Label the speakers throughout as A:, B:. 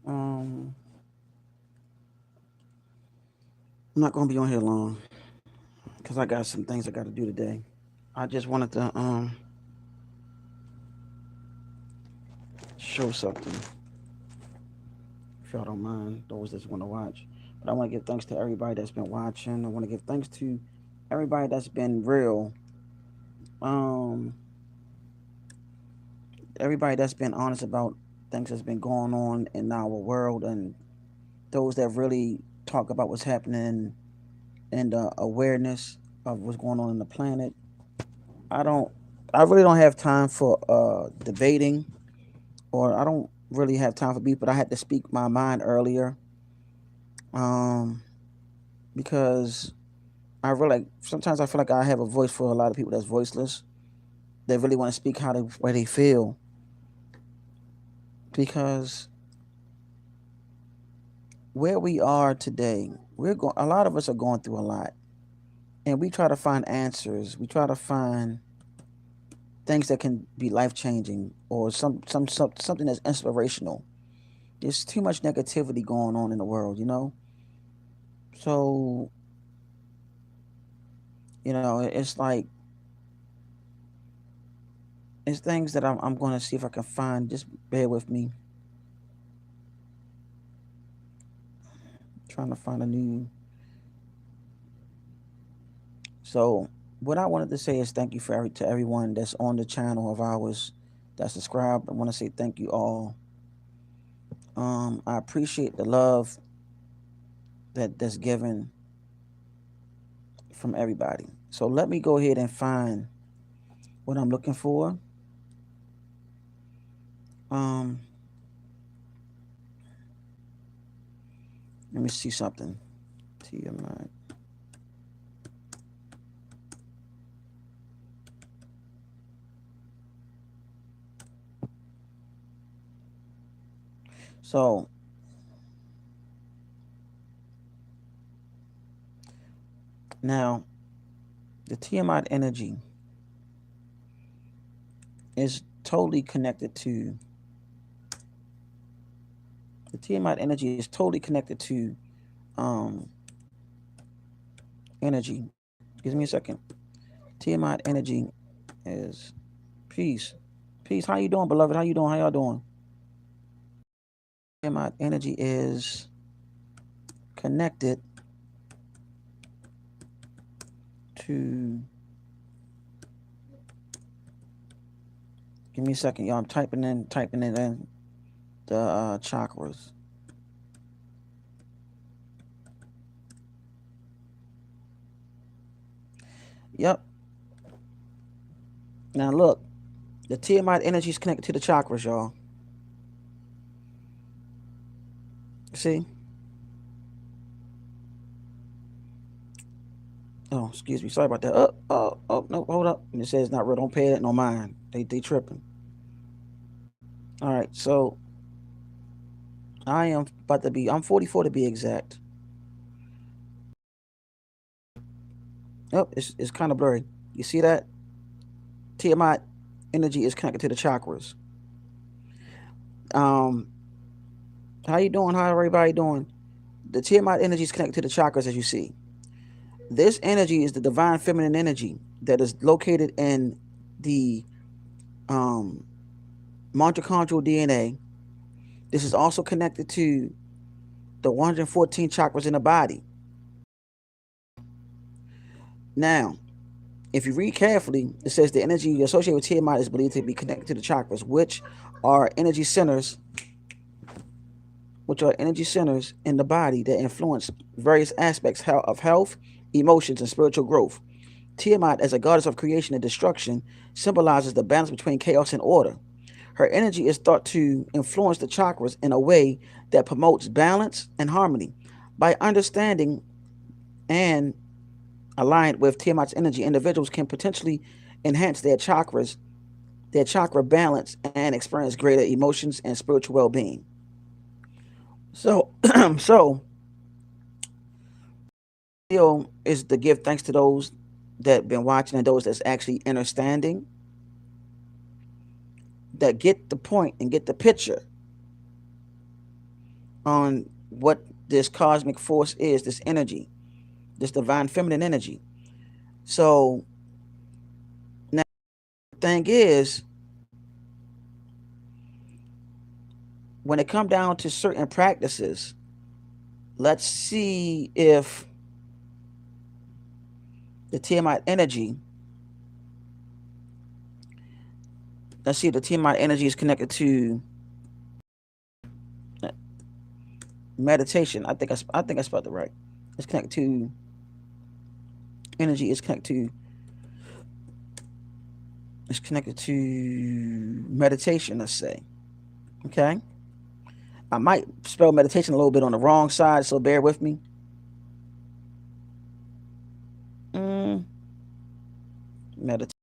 A: Um, I'm not gonna be on here long because I got some things I got to do today. I just wanted to show something, if y'all don't mind, those that want to watch. But I want to give thanks to everybody that's been watching. I want to give thanks to everybody that's been real. Um, Everybody that's been honest about things that's been going on in our world, and those that really talk about what's happening and awareness of what's going on in the planet. I don't. I really don't have time for debating, or I don't really have time for beef. But I had to speak my mind earlier, um, because I really like. Sometimes I feel like I have a voice for a lot of people that's voiceless. They really want to speak how they where they feel, because where we are today, we're going. A lot of us are going through a lot, and we try to find answers. We try to find things that can be life changing, or something that's inspirational. There's too much negativity going on in the world, you know. So it's like it's things that I'm going to see if I can find. Just bear with me. Trying to find a new. So what I wanted to say is thank you to everyone that's on the channel of ours that subscribed. I want to say thank you all. I appreciate the love that's given from everybody. So let me go ahead and find what I'm looking for. Um, Let me see something. TMI. So now the Tiamat energy is totally connected to the Tiamat energy is totally connected to um energy. Give me a second. Tiamat energy is peace. Peace. How you doing, beloved? How you doing? How y'all doing? Tiamat energy is connected to. Give me a second, y'all. I'm typing it in the chakras. Yep. Now look, the Tiamat energy is connected to the chakras, y'all. See? Oh, excuse me. Sorry about that. No, hold up. And it says not real. Don't pay that no mind. They tripping. All right. So I am about to be. I'm 44 to be exact. Yep. It's kind of blurry. You see that? Tiamat energy is connected to the chakras. Um, how you doing? How everybody doing? The Tiamat energy is connected to the chakras, as you see. This energy is the divine feminine energy that is located in the um, mitochondrial DNA. This is also connected to the 114 chakras in the body. Now, if you read carefully, it says the energy associated with Tiamat is believed to be connected to the chakras, are energy centers, which are energy centers in the body that influence various aspects of health, emotions, and spiritual growth. Tiamat, as a goddess of creation and destruction, symbolizes the balance between chaos and order. Her energy is thought to influence the chakras in a way that promotes balance and harmony. By understanding and aligned with Tiamat's energy, individuals can potentially enhance their chakra balance, and experience greater emotions and spiritual well-being. So, so video is to give thanks to those that been watching and those that's actually understanding, that get the point and get the picture. on what this cosmic force is, this energy, this divine feminine energy. So now the thing is, when it comes down to certain practices, let's see if the Tiamat energy, let's see if the Tiamat energy is connected to meditation. I think I spelled it right. It's connected to energy. It's connected to meditation. Let's say, okay. I might spell meditation a little bit on the wrong side, so bear with me. Meditate.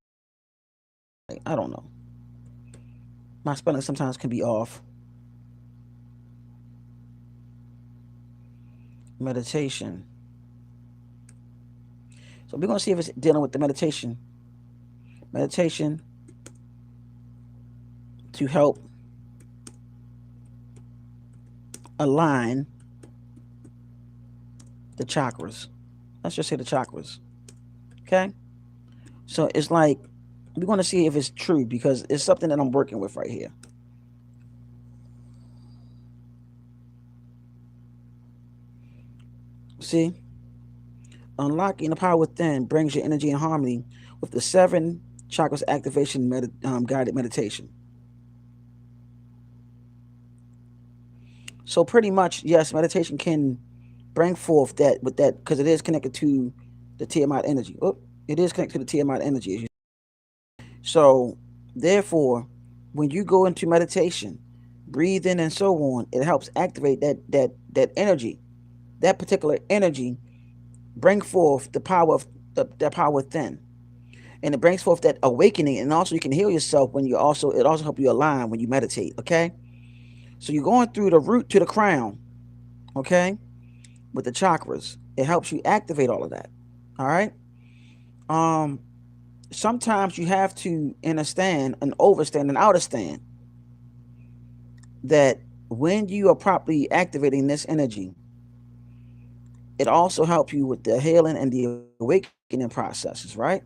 A: I don't know. My spelling sometimes can be off. Meditation. So we're gonna see if it's dealing with the meditation. Meditation to help align the chakras. Let's just say the chakras. Okay? So it's like we're going to see if it's true because it's something that I'm working with right here. See? Unlocking the power within brings your energy in harmony with the 7 chakras activation guided meditation. So pretty much, yes, meditation can bring forth that with that because it is connected to the Tiamat energy. Oh, it is connected to the Tiamat energy. So therefore, when you go into meditation, breathing and so on, it helps activate that energy, that particular energy, bring forth the power of the power within, and it brings forth that awakening, and also you can heal yourself when you also it also help you align when you meditate. Okay, so you're going through the root to the crown. Okay, with the chakras, it helps you activate all of that. All right. Um, Sometimes you have to understand and overstand and understand that when you are properly activating this energy, it also helps you with the healing and the awakening processes, right?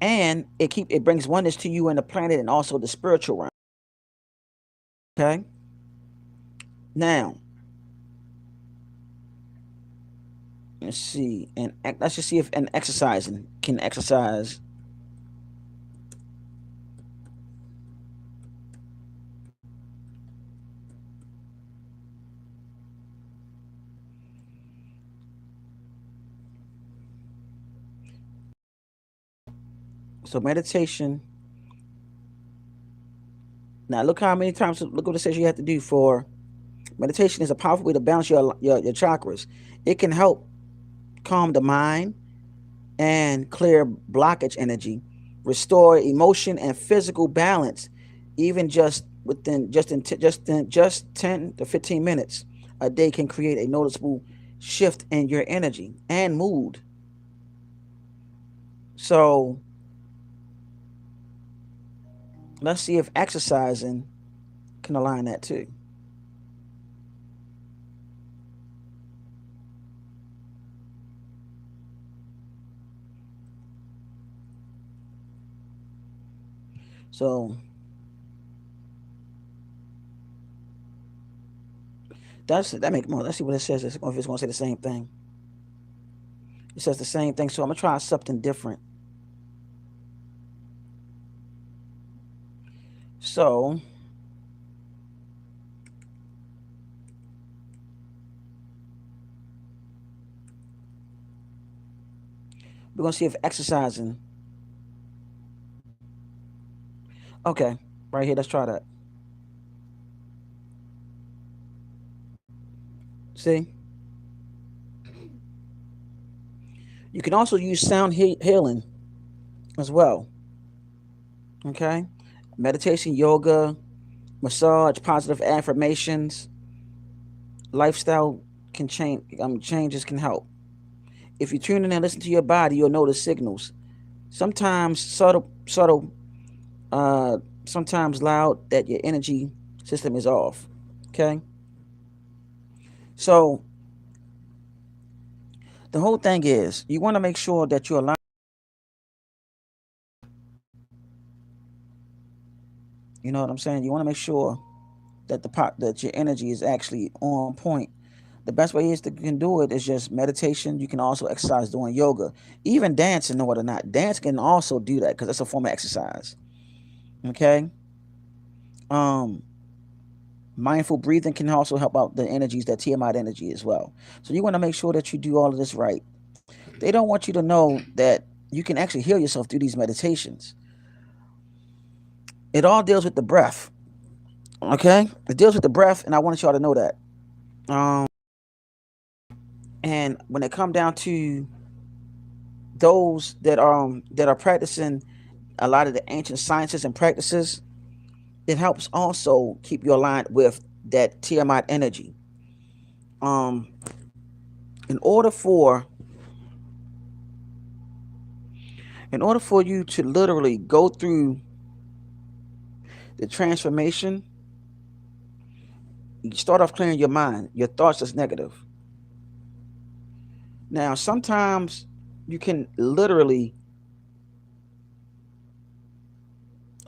A: And it brings oneness to you and the planet and also the spiritual realm. Okay. Now let's see, and let's just see if an exercising can exercise. So meditation. Now look how many times. Look what it says you have to do for meditation. Is a powerful way to balance your chakras. It can help calm the mind and clear blockage energy, restore emotion and physical balance, even just 10 to 15 minutes a day can create a noticeable shift in your energy and mood. So let's see if exercising can align that too. So that make more. Let's see what it says. If it's going to say the same thing. It says the same thing. So I'm gonna try something different. So we're gonna see if exercising. Okay, right here. Let's try that. See, you can also use sound healing as well. Okay, meditation, yoga, massage, positive affirmations, lifestyle can change. Changes can help. If you tune in and listen to your body, you'll notice signals. Sometimes subtle, uh, sometimes loud that your energy system is off. Okay. So the whole thing is you want to make sure that you align. You know what I'm saying? You want to make sure that that your energy is actually on point. The best way is to can do it is just meditation. You can also exercise doing yoga, even dancing. Know it or not, dance can also do that because it's a form of exercise. Okay. Um, Mindful breathing can also help out the energies, that Tiamat energy as well. So you want to make sure that you do all of this right. They don't want you to know that you can actually heal yourself through these meditations. It all deals with the breath. Okay, it deals with the breath, and I wanted y'all to know that. Um, and when it come down to those that are practicing a lot of the ancient sciences and practices, it helps also keep you aligned with that Tiamat energy. Um, in order for you to literally go through the transformation, you start off clearing your mind, your thoughts that's negative. Now, sometimes you can literally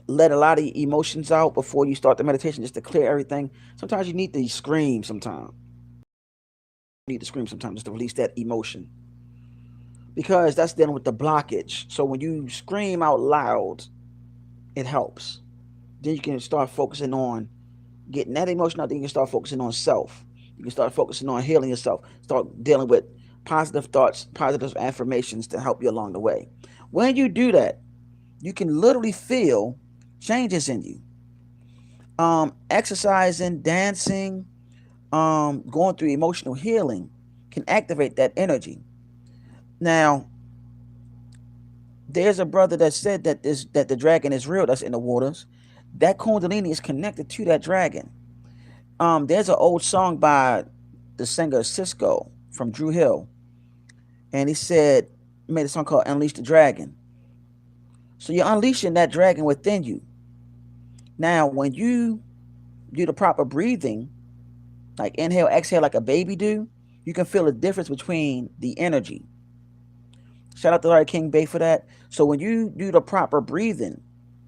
A: let a lot of emotions out before you start the meditation just to clear everything. Sometimes you need to scream sometimes. You need to scream sometimes just to release that emotion. Because that's dealing with the blockage. So when you scream out loud, it helps. Then you can start focusing on getting that emotion out. Then you can start focusing on self. You can start focusing on healing yourself. Start dealing with positive thoughts, positive affirmations to help you along the way. When you do that, you can literally feel changes in you. Exercising, dancing, going through emotional healing can activate that energy. Now, there's a brother that said that the dragon is real that's in the waters. That Kundalini is connected to that dragon. There's an old song by the singer Cisco from Drew Hill, and he made a song called Unleash the Dragon. So you're unleashing that dragon within you. Now, when you do the proper breathing, like inhale, exhale like a baby do, you can feel the difference between the energy. Shout out to Larry King Bay for that. So when you do the proper breathing,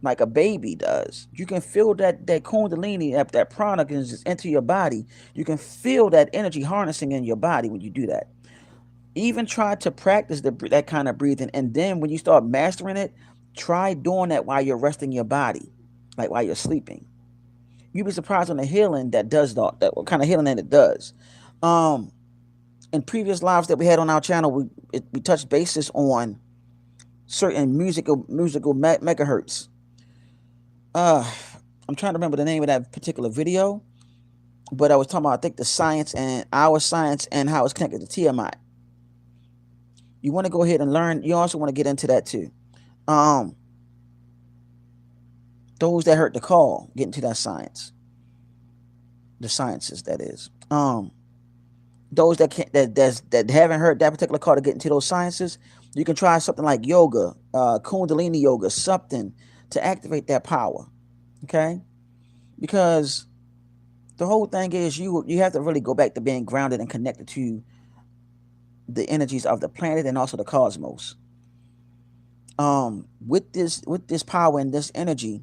A: like a baby does, you can feel that kundalini, that prana can just enter your body. You can feel that energy harnessing in your body when you do that. Even try to practice that kind of breathing, and then when you start mastering it, try doing that while you're resting your body, like while you're sleeping. You'd be surprised on the healing that does that what kind of healing that it does. Um, in previous lives that we had on our channel, we touched bases on certain musical megahertz. Uh, I'm trying to remember the name of that particular video, but I was talking about I think the science and our science and how it's connected to Tiamat. You want to go ahead and learn. You also want to get into that too. Um, those that heard the call, get into that science, the sciences that is. Those that can't that haven't heard that particular call to get into those sciences, you can try something like yoga, Kundalini yoga, something to activate that power. Okay, because the whole thing is you have to really go back to being grounded and connected to the energies of the planet and also the cosmos. With this power and this energy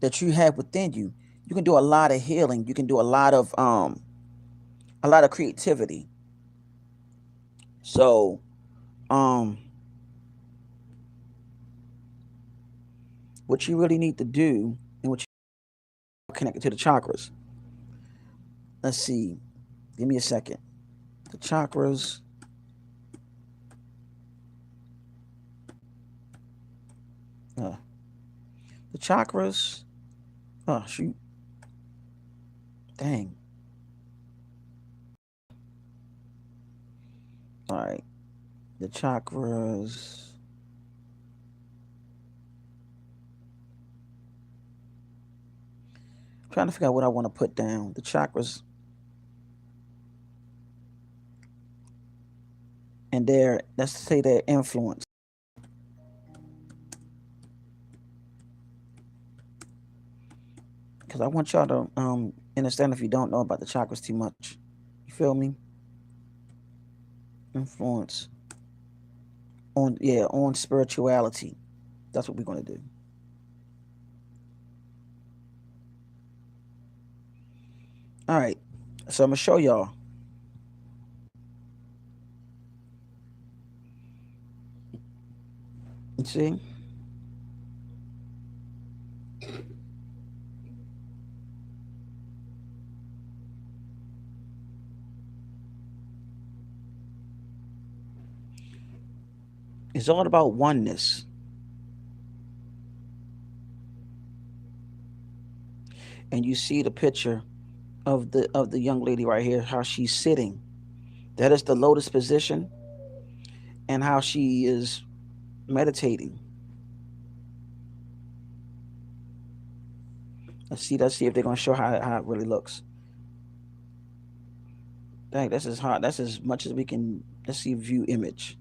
A: that you have within you, you can do a lot of healing. You can do a lot of creativity. So um what you really need to do and what you connected to the chakras. Let's see. Give me a second. The chakras. Uh, the chakras. Oh shoot. Dang. All right. The chakras. I'm trying to figure out what I want to put down. The chakras and their, let's say, their influence. because I want y'all to understand if you don't know about the chakras too much. You feel me? Influence on spirituality. That's what we're gonna do. All right. So I'm gonna show y'all. You see, it's all about oneness, and you see the picture of the young lady right here, how she's sitting. That is the lotus position, and how she is meditating. Let's see if they're gonna show how it really looks. Dang, this is hard. That's as much as we can. Let's see view image.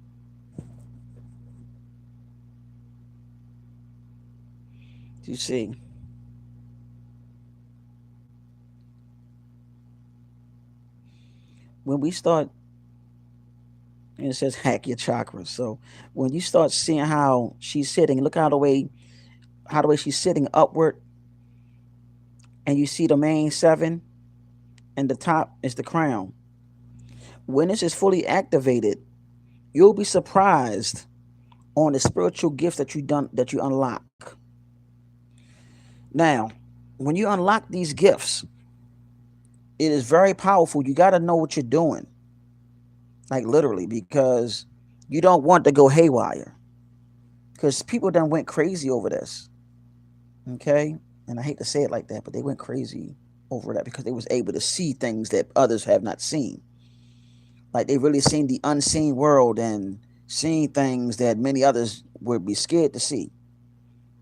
A: You see, when we start, and it says hack your chakras. So when you start seeing how she's sitting, look how the way she's sitting upward, and you see the main seven, and the top is the crown. When this is fully activated, you'll be surprised on the spiritual gifts that you unlock. Now, when you unlock these gifts, it is very powerful. You got to know what you're doing, like literally, because you don't want to go haywire. Because people done went crazy over this, okay? And I hate to say it like that, but they went crazy over that because they was able to see things that others have not seen. Like they really seen the unseen world and seeing things that many others would be scared to see.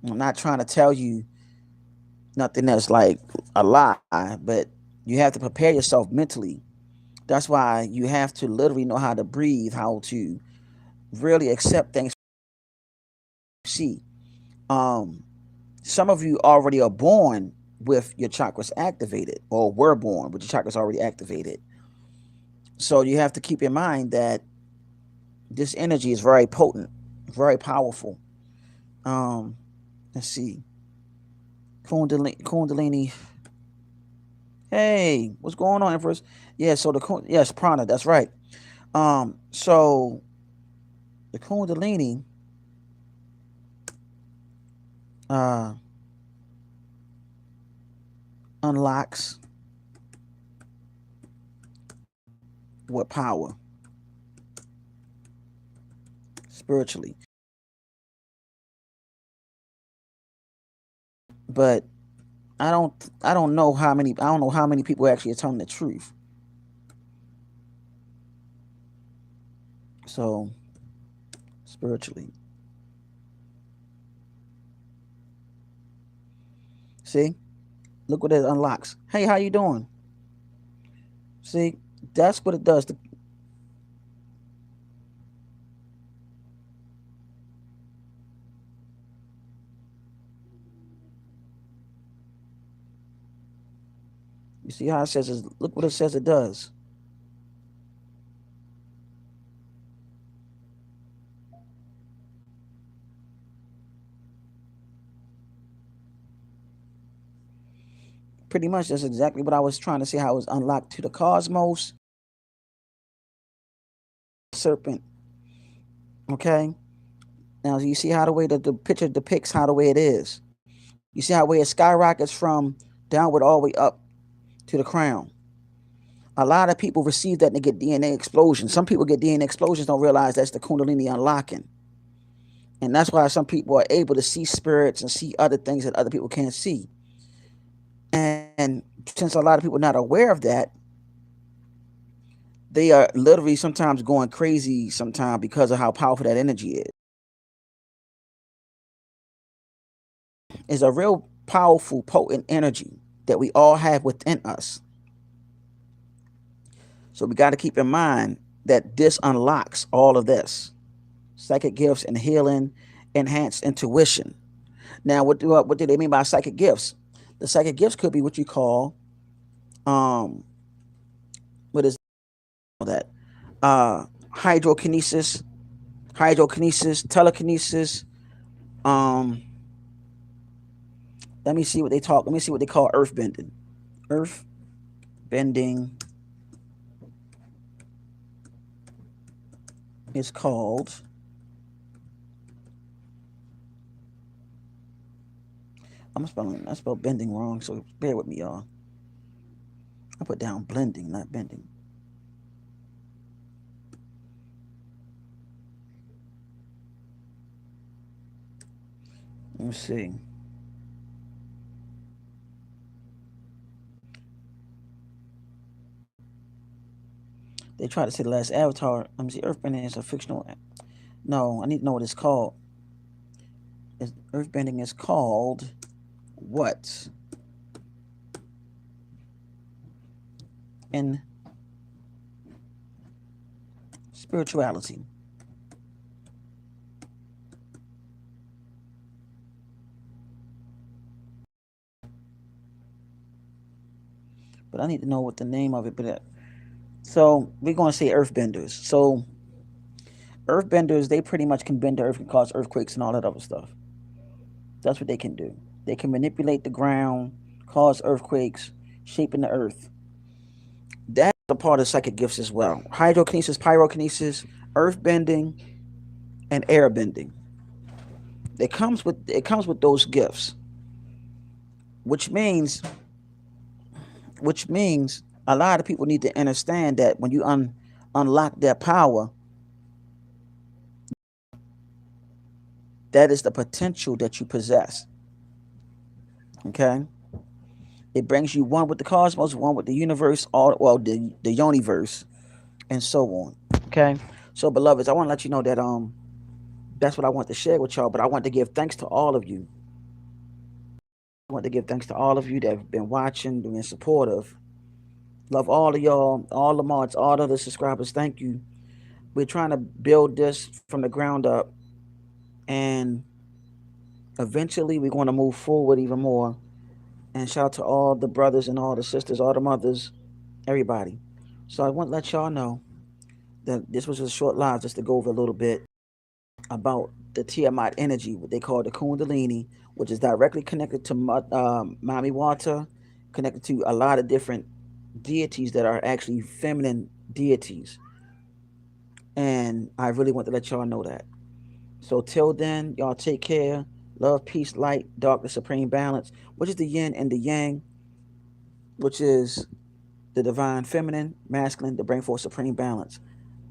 A: I'm not trying to tell you nothing that's like a lie, but you have to prepare yourself mentally. That's why you have to literally know how to breathe, how to really accept things you see. Um, some of you already are born with your chakras activated, or were born with your chakras already activated. So you have to keep in mind that this energy is very potent, very powerful. Um, let's see, Kundalini. Hey, what's going on, Empress? Yeah, so yes, prana. That's right. So the Kundalini, uh, unlocks what power spiritually, but I don't know how many people actually are telling the truth. So spiritually, see, look what it unlocks. Hey, how you doing? See, that's what it does. You see how it says is look what it says it does. Pretty much that's exactly what I was trying to say, how it was unlocked to the cosmos, serpent. Okay. Now you see how the way that the picture depicts how the way it is. You see how the way it skyrockets from downward all the way up to the crown. A lot of people receive that and they get DNA explosions. Some people get DNA explosions, don't realize that's the Kundalini unlocking. And that's why some people are able to see spirits and see other things that other people can't see. And since a lot of people are not aware of that, they are literally sometimes going crazy sometimes because of how powerful that energy is. It's a real powerful, potent energy that we all have within us. So we got to keep in mind that this unlocks all of this psychic gifts and healing, enhanced intuition. Now, what do they mean by psychic gifts? The psychic gifts could be what you call um what is that? Hydrokinesis, telekinesis. Um, let me see what they talk. Let me see what they call earth bending. Earth bending is called. I spelled bending wrong, so bear with me, y'all. I put down blending, not bending. Let me see. They tried to say the last Avatar. Let me see. Earthbending is a fictional. No, I need to know what it's called. Earthbending is called what? In spirituality. But I need to know what the name of it. So we're going to say earthbenders. So earthbenders, they pretty much can bend the earth and cause earthquakes and all that other stuff. That's what they can do. They can manipulate the ground, cause earthquakes, shaping the earth. That's a part of psychic gifts as well. Hydrokinesis, pyrokinesis, earth bending, and air bending. It comes with those gifts, which means a lot of people need to understand that when you unlock their power, that is the potential that you possess. Okay, it brings you one with the cosmos, one with the universe, all well the universe, and so on. Okay, so beloveds, I want to let you know that that's what I want to share with y'all. But I want to give thanks to all of you. I want to give thanks to all of you that have been watching, been supportive. Love all of y'all, all the mods, all of the subscribers. Thank you. We're trying to build this from the ground up, and eventually we're going to move forward even more. And shout out to all the brothers and all the sisters, all the mothers, everybody. So I want to let y'all know that this was a short live just to go over a little bit about the Tiamat energy, what they call the Kundalini, which is directly connected to Mami Wata, connected to a lot of different deities that are actually feminine deities. And I really want to let y'all know that. So till then, y'all take care. Love, peace, light, darkness, supreme balance, which is the yin and the yang, which is the divine feminine, masculine, the brain force, supreme balance.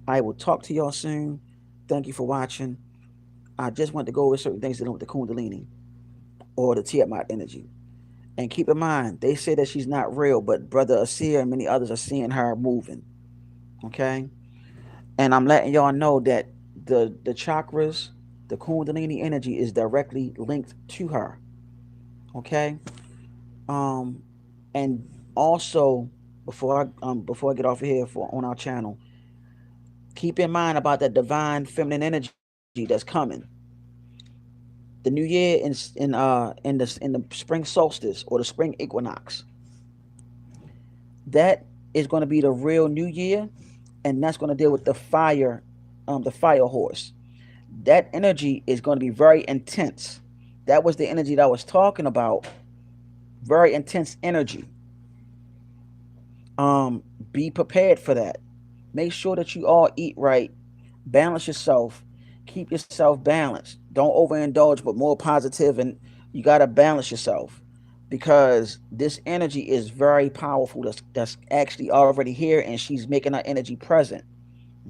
A: I will talk to y'all soon. Thank you for watching. I just want to go over certain things dealing with the Kundalini or the Tiamat energy. And keep in mind, they say that she's not real, but Brother Asir and many others are seeing her moving. Okay? And I'm letting y'all know that the chakras, the Kundalini energy is directly linked to her. Okay? And also before I get off of here for on our channel, keep in mind about that divine feminine energy that's coming. The new year in the spring solstice or the spring equinox. That is going to be the real new year, and that's going to deal with the fire horse. That energy is going to be very intense. That was the energy that I was talking about. Very intense energy. Be prepared for that. Make sure that you all eat right, balance yourself, keep yourself balanced. Don't overindulge, but more positive, and you got to balance yourself because this energy is very powerful. That's actually already here, and she's making her energy present.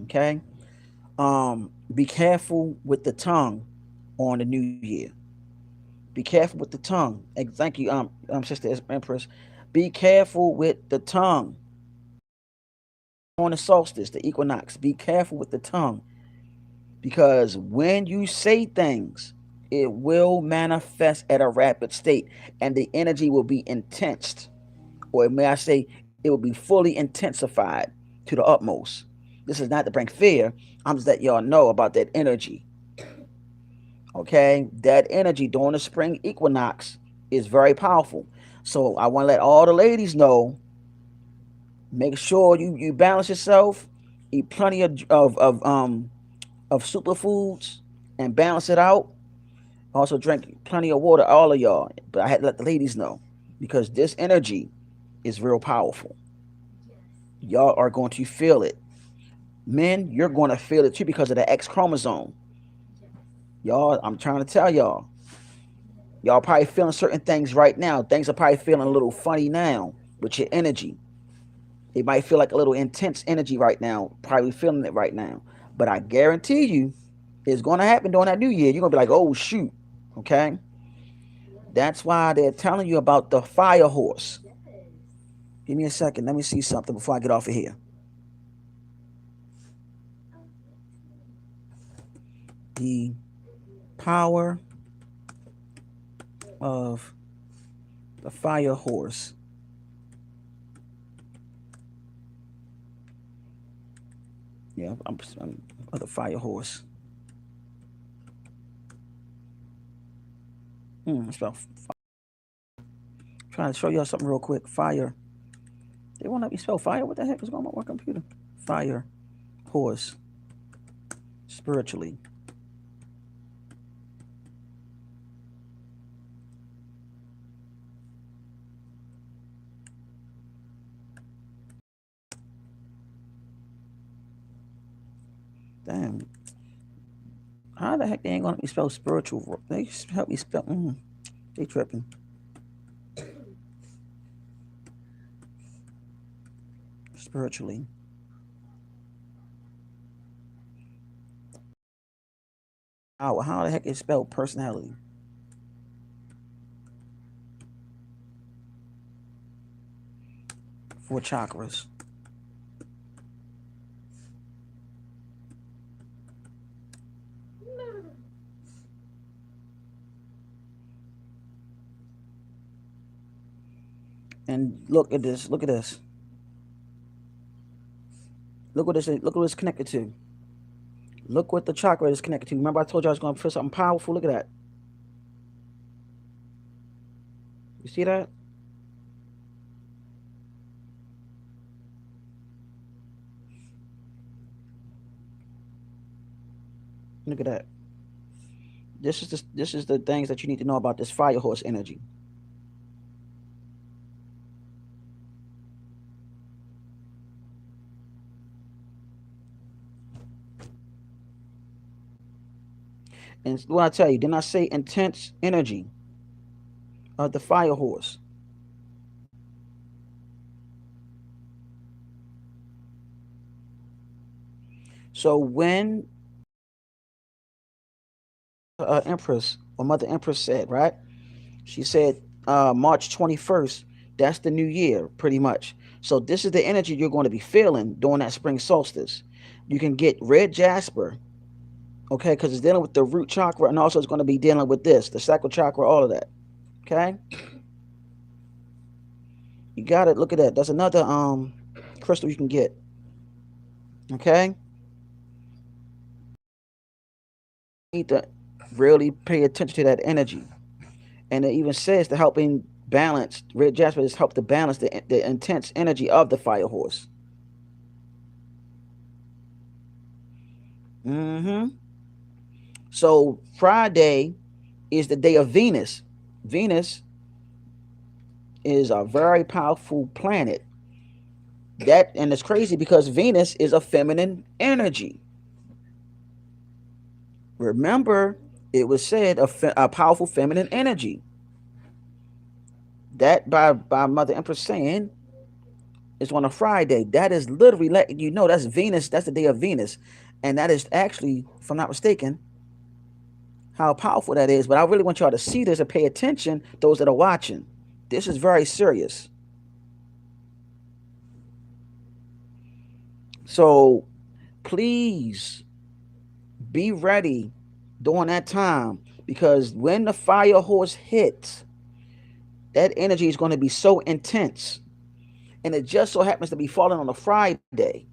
A: Okay. Be careful with the tongue on the new year. Be careful with the tongue. Thank you, Sister Empress. Be careful with the tongue on the solstice, the equinox. Be careful with the tongue because when you say things, it will manifest at a rapid state and the energy will be intense, or may I say, it will be fully intensified to the utmost. This is not to bring fear. I'm just letting y'all know about that energy. Okay, that energy during the spring equinox is very powerful. So I want to let all the ladies know, make sure you balance yourself, eat plenty of superfoods and balance it out. Also drink plenty of water, all of y'all. But I had to let the ladies know because this energy is real powerful. Y'all are going to feel it. Men, you're going to feel it too because of the X chromosome. Y'all, I'm trying to tell y'all. Y'all probably feeling certain things right now. Things are probably feeling a little funny now with your energy. It might feel like a little intense energy right now. Probably feeling it right now. But I guarantee you, it's going to happen during that new year. You're going to be like, oh, shoot. Okay? That's why they're telling you about the fire horse. Give me a second. Let me see something before I get off of here. The power of the fire horse. Yeah, I'm the fire horse. It's about trying to show y'all something real quick. Fire. They won't let me spell fire. What the heck is going on with my computer? Fire horse. Spiritually. Damn. How the heck they ain't gonna let me spell spiritual? They help me spell. They tripping. Spiritually. How the heck is spelled personality? Four chakras. And look at this. Look at this. Look what this. Look what it's connected to. Look what the chakra is connected to. Remember I told you I was gonna feel something powerful. Look at that. You see that? Look at that. This is the things that you need to know about this fire horse energy. And what I tell you, didn't I say intense energy of the fire horse? So when Empress or Mother Empress said, right? She said March 21st, that's the new year, pretty much. So this is the energy you're going to be feeling during that spring solstice. You can get red jasper, okay, because it's dealing with the root chakra, and also it's going to be dealing with this, the sacral chakra, all of that. Okay, you got it. Look at that. That's another crystal you can get. Okay, you need to really pay attention to that energy, and it even says to helping balance. Red jasper is help to balance the intense energy of the fire horse. Mm-hmm. So Friday is the day of Venus. Venus is a very powerful planet. That and it's crazy because Venus is a feminine energy. Remember, it was said a powerful feminine energy. That by Mother Empress saying it's on a Friday. That is literally letting you know that's Venus. That's the day of Venus, and that is actually, if I'm not mistaken, how powerful that is. But I really want y'all to see this and pay attention. Those that are watching, this is very serious. So please be ready during that time because when the fire horse hits, that energy is going to be so intense. And it just so happens to be falling on a Friday.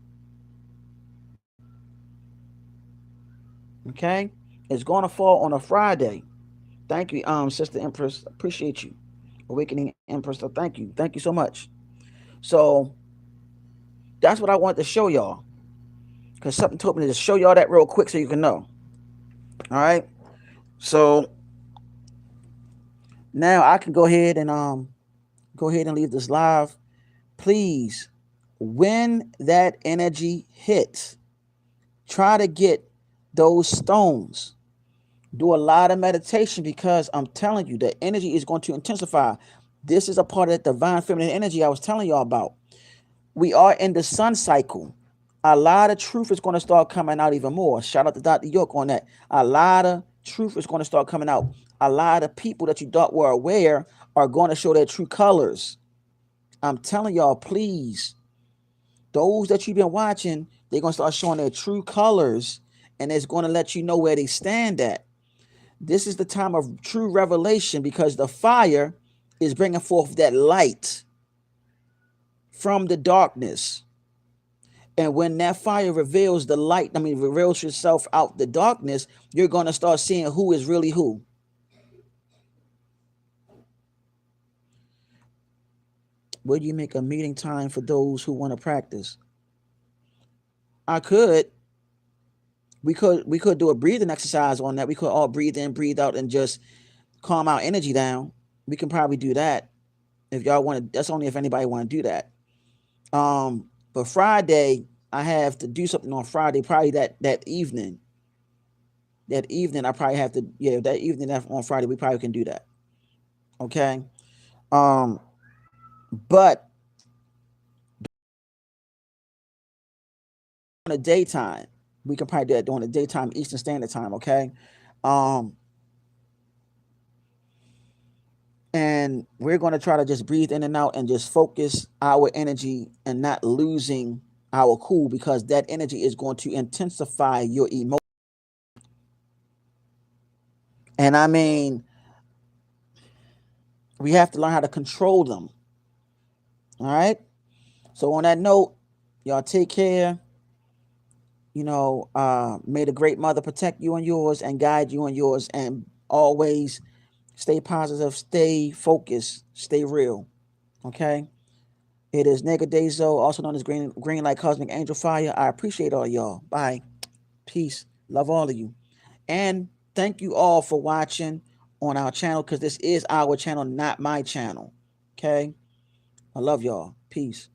A: Okay? It's going to fall on a Friday. Thank you, Sister Empress. Appreciate you. Awakening Empress. So thank you so much. So that's what I wanted to show y'all, because something told me to just show y'all that real quick so you can know. All right. So now I can go ahead and leave this live. Please, when that energy hits, try to get those stones. Do a lot of meditation, because I'm telling you, the energy is going to intensify. This is a part of that divine feminine energy I was telling y'all about. We are in the sun cycle. A lot of truth is going to start coming out even more. Shout out to Dr. York on that. A lot of truth is going to start coming out. A lot of people that you thought were aware are going to show their true colors. I'm telling y'all, please, those that you've been watching, they're going to start showing their true colors, and it's going to let you know where they stand at. This is the time of true revelation, because the fire is bringing forth that light from the darkness. And when that fire reveals the light, reveals yourself out the darkness, you're going to start seeing who is really who. Would you make a meeting time for those who want to practice? I could. We could do a breathing exercise on that. We could all breathe in, breathe out, and just calm our energy down. We can probably do that if y'all want to. That's only if anybody want to do that. But Friday, I have to do something on Friday. Probably that evening. That evening, I probably have to. Yeah, that evening on Friday, we probably can do that. Okay. Um, but in the daytime, we can probably do that during the daytime Eastern Standard Time. Okay. Um, and we're going to try to just breathe in and out and just focus our energy and not losing our cool, because that energy is going to intensify your emotion. And we have to learn how to control them. All right. So on that note, y'all take care. May the great mother protect you and yours, and guide you and yours, and always stay positive, stay focused, stay real. Okay. It is Negadezo, also known as Green Light Cosmic Angel Fire. I appreciate all y'all. Bye. Peace. Love all of you. And thank you all for watching on our channel, because this is our channel, not my channel. Okay? I love y'all. Peace.